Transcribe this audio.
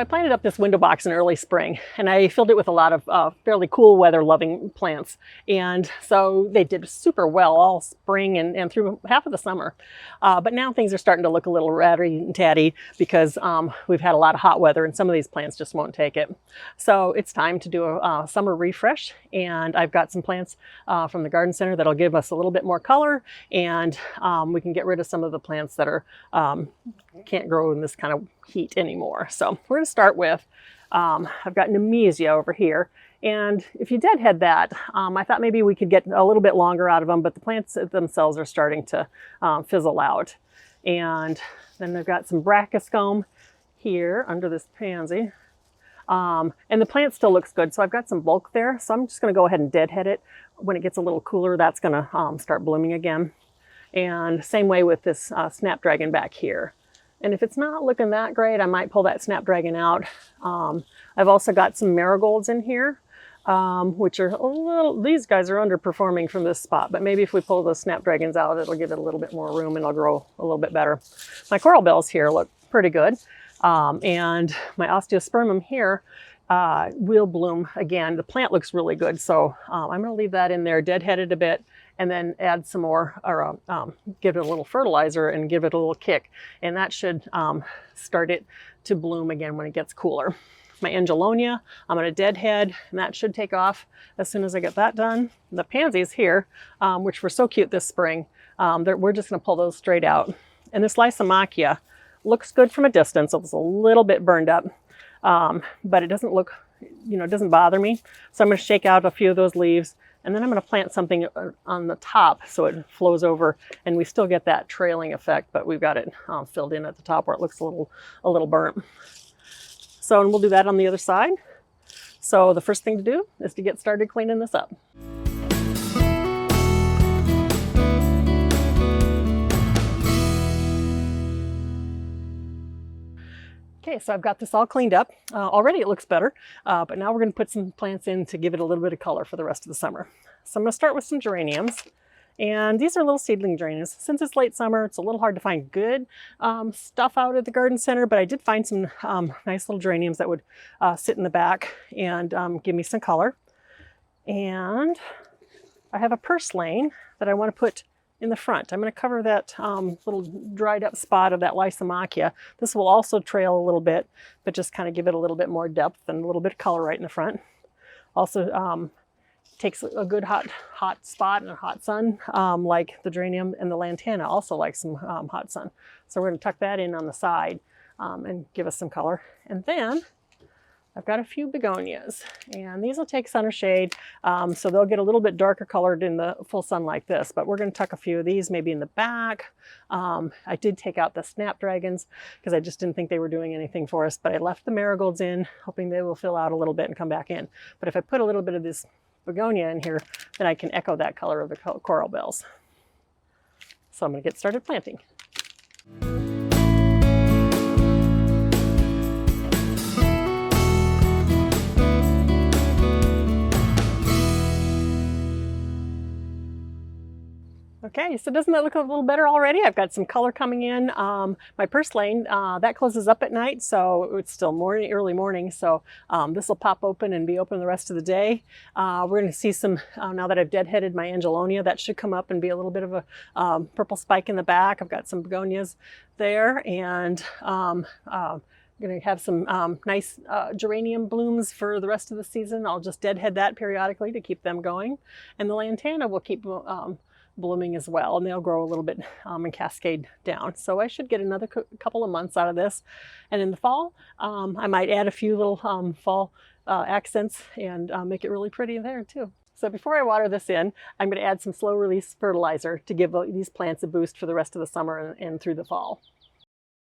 I planted up this window box in early spring, and I filled it with a lot of fairly cool weather loving plants. And so they did super well all spring and through half of the summer. But now things are starting to look a little ratty and tatty because we've had a lot of hot weather and some of these plants just won't take it. So it's time to do a summer refresh, and I've got some plants from the garden center that'll give us a little bit more color, and we can get rid of some of the plants that are can't grow in this kind of heat anymore. So we're going to start with, I've got Nemesia over here. And if you deadhead that, I thought maybe we could get a little bit longer out of them, but the plants themselves are starting to fizzle out. And then I've got some Brachyscome here under this pansy. And the plant still looks good, so I've got some bulk there. So I'm just going to go ahead and deadhead it. When it gets a little cooler, that's going to start blooming again. And same way with this snapdragon back here. And if it's not looking that great, I might pull that snapdragon out. I've also got some marigolds in here, which are a little, these guys are underperforming from this spot, but maybe if we pull those snapdragons out, it'll give it a little bit more room and it'll grow a little bit better. My coral bells here look pretty good. And my osteospermum here will bloom again. The plant looks really good, so I'm going to leave that in there, deadhead it a bit, and then add some more, or give it a little fertilizer and give it a little kick. And that should start it to bloom again when it gets cooler. My Angelonia, I'm going to deadhead, and that should take off as soon as I get that done. The pansies here, which were so cute this spring, we're just going to pull those straight out. And this Lysimachia looks good from a distance. It was a little bit burned up, but it doesn't look, it doesn't bother me. So I'm going to shake out a few of those leaves, and then I'm going to plant something on the top so it flows over, and we still get that trailing effect, but we've got it filled in at the top where it looks a little burnt. So, and we'll do that on the other side. So the first thing to do is to get started cleaning this up. Okay, so I've got this all cleaned up. Already it looks better, but now we're going to put some plants in to give it a little bit of color for the rest of the summer. So I'm going to start with some geraniums. And these are little seedling geraniums. Since it's late summer, it's a little hard to find good stuff out at the garden center, but I did find some nice little geraniums that would sit in the back and give me some color. And I have a purslane that I want to put in the front. I'm going to cover that little dried up spot of that Lysimachia. This will also trail a little bit, but just kind of give it a little bit more depth and a little bit of color right in the front. Also takes a good hot spot and a hot sun, like the geranium, and the lantana also likes some hot sun. So we're going to tuck that in on the side and give us some color. And then I've got a few begonias, and these will take sun or shade, so they'll get a little bit darker colored in the full sun like this, but we're going to tuck a few of these maybe in the back. I did take out the snapdragons because I just didn't think they were doing anything for us, but I left the marigolds in, hoping they will fill out a little bit and come back in. But if I put a little bit of this begonia in here, then I can echo that color of the coral bells. So I'm going to get started planting. Okay, so doesn't that look a little better already? I've got some color coming in. My purslane, that closes up at night, so it's still early morning, so this will pop open and be open the rest of the day. We're going to see some, now that I've deadheaded my Angelonia, that should come up and be a little bit of a purple spike in the back. I've got some begonias there, and I'm going to have some nice geranium blooms for the rest of the season. I'll just deadhead that periodically to keep them going. And the lantana will keep blooming as well, and they'll grow a little bit and cascade down. So I should get another couple of months out of this. And in the fall, I might add a few little fall accents and make it really pretty there too. So before I water this in, I'm going to add some slow release fertilizer to give these plants a boost for the rest of the summer and through the fall.